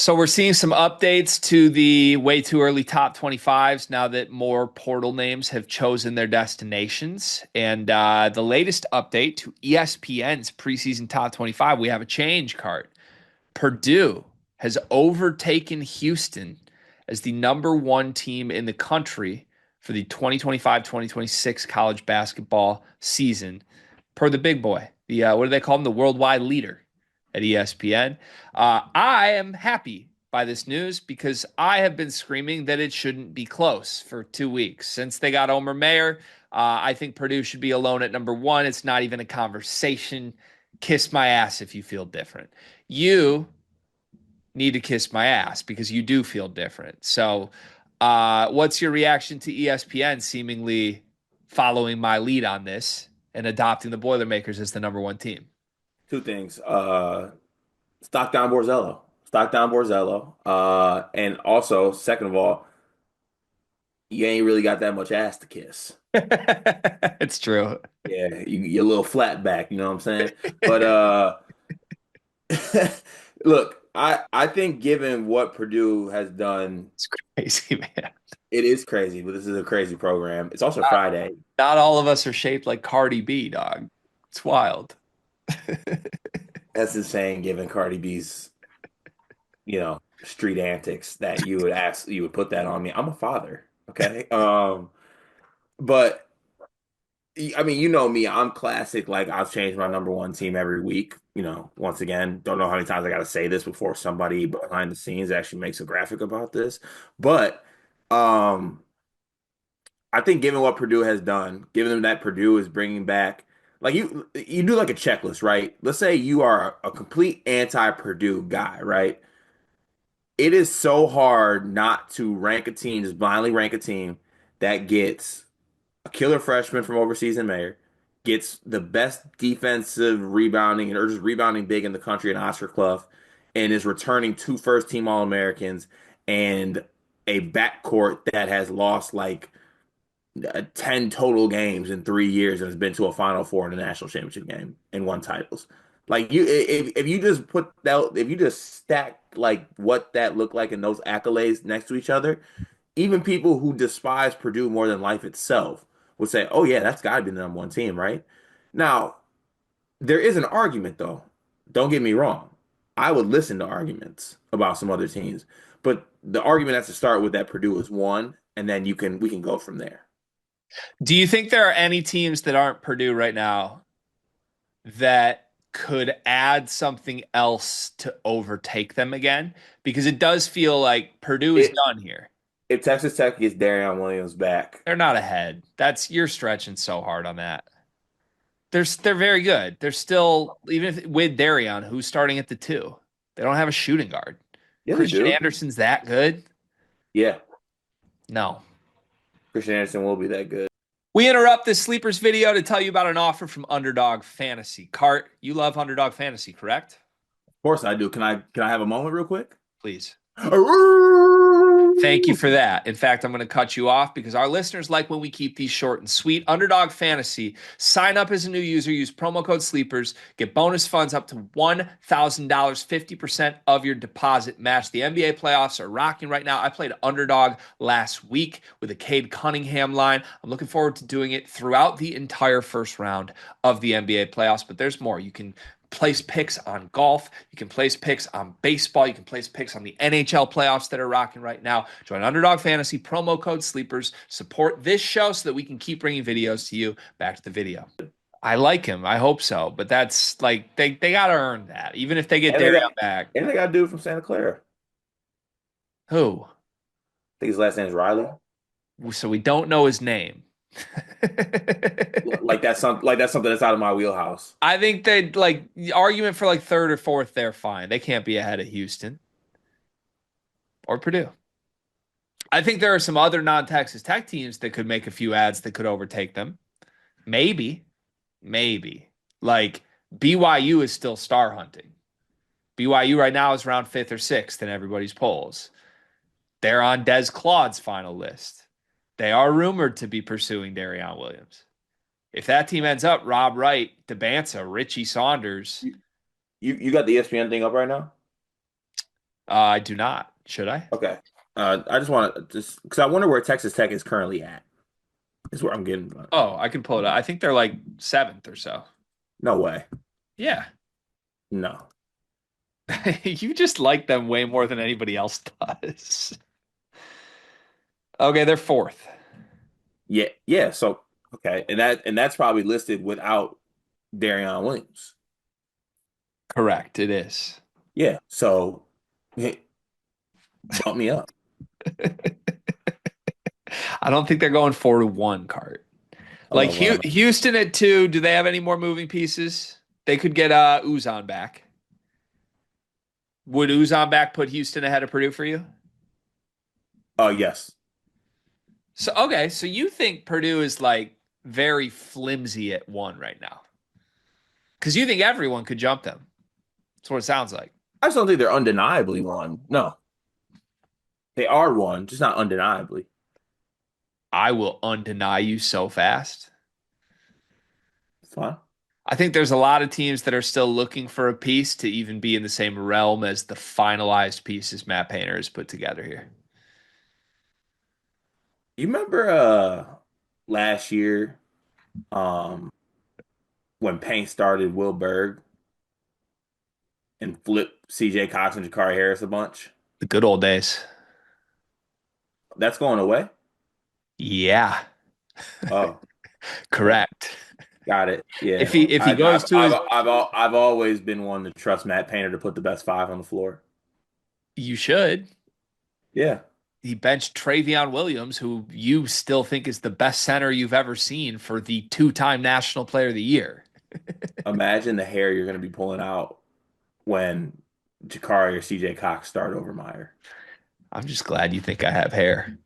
So we're seeing some updates to the way too early top 25s now that more portal names have chosen their destinations. And the latest update to ESPN's preseason top 25, we have a change card. Purdue has overtaken Houston as the number one team in the country for the 2025-2026 college basketball season, per the big boy. The what do they call him? The worldwide leader at ESPN. I am happy by this news because I have been screaming that it shouldn't be close for 2 weeks since they got Omer Mayer. I think Purdue should be alone at number one. It's not even a conversation. Kiss my ass if you feel different. You need to kiss my ass because you do feel different. So, what's your reaction to ESPN seemingly following my lead on this and adopting the Boilermakers as the number one team? Two things. Stock down Borzello. Stock down Borzello. And also, second of all, you ain't really got that much ass to kiss. It's true. Yeah, you're a little flat back, you know what I'm saying? But look, I think given what Purdue has done, It's crazy, man. it is crazy, but this is a crazy program. It's also Friday. Not all of us are shaped like Cardi B, dog. It's wild. That's insane given Cardi B's, street antics that you would put that on me. I'm a father, okay? But I mean, you know me, I'm classic. Like I've changed my number one team every week. Once again, don't know how many times I got to say this before somebody behind the scenes actually makes a graphic about this. But um, I think given what Purdue has done, given them that Purdue is bringing back, like you do like a checklist, right? Let's say you are a complete anti-Purdue guy, right? It is so hard not to rank a team, just blindly rank a team that gets a killer freshman from overseas in Mayer, gets the best defensive rebounding or just rebounding big in the country in Oscar Clough, and is returning two first team All Americans and a backcourt that has lost like 10 total games in 3 years and has been to a Final Four in a national championship game and won titles. Like if you just put that, if you just stack like what that looked like in those accolades next to each other, even people who despise Purdue more than life itself would say, "Oh yeah, that's got to be the number one team, right?" Now, there is an argument though. Don't get me wrong. I would listen to arguments about some other teams, but the argument has to start with that Purdue is one, and then we can go from there. Do you think there are any teams that aren't Purdue right now that could add something else to overtake them again? Because it does feel like Purdue is It done here. if Texas Tech gets Darion Williams back, They're not ahead. That's you're stretching so hard on that. They're very good. They're still even if, with Darion, who's starting at the two. They don't have a shooting guard. yeah, they Christian do. Anderson's that good? Yeah, No. Christian Anderson will be that good. We interrupt this sleepers video to tell you about an offer from Underdog Fantasy. Cart, you love Underdog Fantasy, correct? Of course I do. Can I have a moment real quick? Please. Thank you for that. In fact, I'm going to cut you off because our listeners like when we keep these short and sweet. Underdog Fantasy. Sign up as a new user, use promo code SLEEPERS, get bonus funds up to $1,000, 50% of your deposit match. The NBA playoffs are rocking right now. I played Underdog last week with a Cade Cunningham line. I'm looking forward to doing it throughout the entire first round of the NBA playoffs, but there's more. You can place picks on golf. You can place picks on baseball. You can place picks on the NHL playoffs that are rocking right now. Join Underdog Fantasy, promo code SLEEPERS. Support this show so that we can keep bringing videos to you. Back to the video. I like him. I hope so. But that's like, they got to earn that. Even if they get And they Darion got back. and they got a dude from Santa Clara. Who? I think his last name is Riley. So we don't know his name. Like that's something that's out of my wheelhouse. I think they like the argument for like third or fourth, they're fine. They can't be ahead of Houston or Purdue. I think there are some other non-Texas Tech teams that could make a few ads that could overtake them. Maybe, maybe. Like BYU is still star hunting. BYU right now is around fifth or sixth in everybody's polls. They're on Des Claude's final list. They are rumored to be pursuing Darion Williams. If that team ends up Rob Wright, DeBanza, Richie Saunders, You got the ESPN thing up right now? I do not. Should I? Okay. I just want to just because I wonder where Texas Tech is currently at. Is where I'm getting. Oh, I can pull it up. I think they're like seventh or so. No way. Yeah. No. You just like them way more than anybody else does. Okay, they're fourth. Yeah. Yeah. So okay, and that's probably listed without Darion Williams. Correct, it is. Yeah. So hey, bump me up. I don't think they're going 4-1 cart. Like Oh well. Houston at two, do they have any more moving pieces? They could get Uzon back. Would Uzon back put Houston ahead of Purdue for you? Yes. So okay, so you think Purdue is like very flimsy at one right now. Because you think everyone could jump them. That's what it sounds like. I just don't think they're undeniably one. No, they are one, just not undeniably. I will undeny you so fast. It's fine. I think there's a lot of teams that are still looking for a piece to even be in the same realm as the finalized pieces Matt Painter has put together here. You remember last year um when Paint started Will Berg and flipped CJ Cox and Jakari Harris a bunch? The good old days. That's going away? Yeah, Oh, okay. correct. Got it. If Yeah. he goes to his, I've always been one to trust Matt Painter to put the best five on the floor. you should. Yeah. He benched Travion Williams, who you still think is the best center you've ever seen for the two-time National Player of the Year. Imagine the hair you're going to be pulling out when Jakari or CJ Cox start over Meyer. I'm just glad you think I have hair.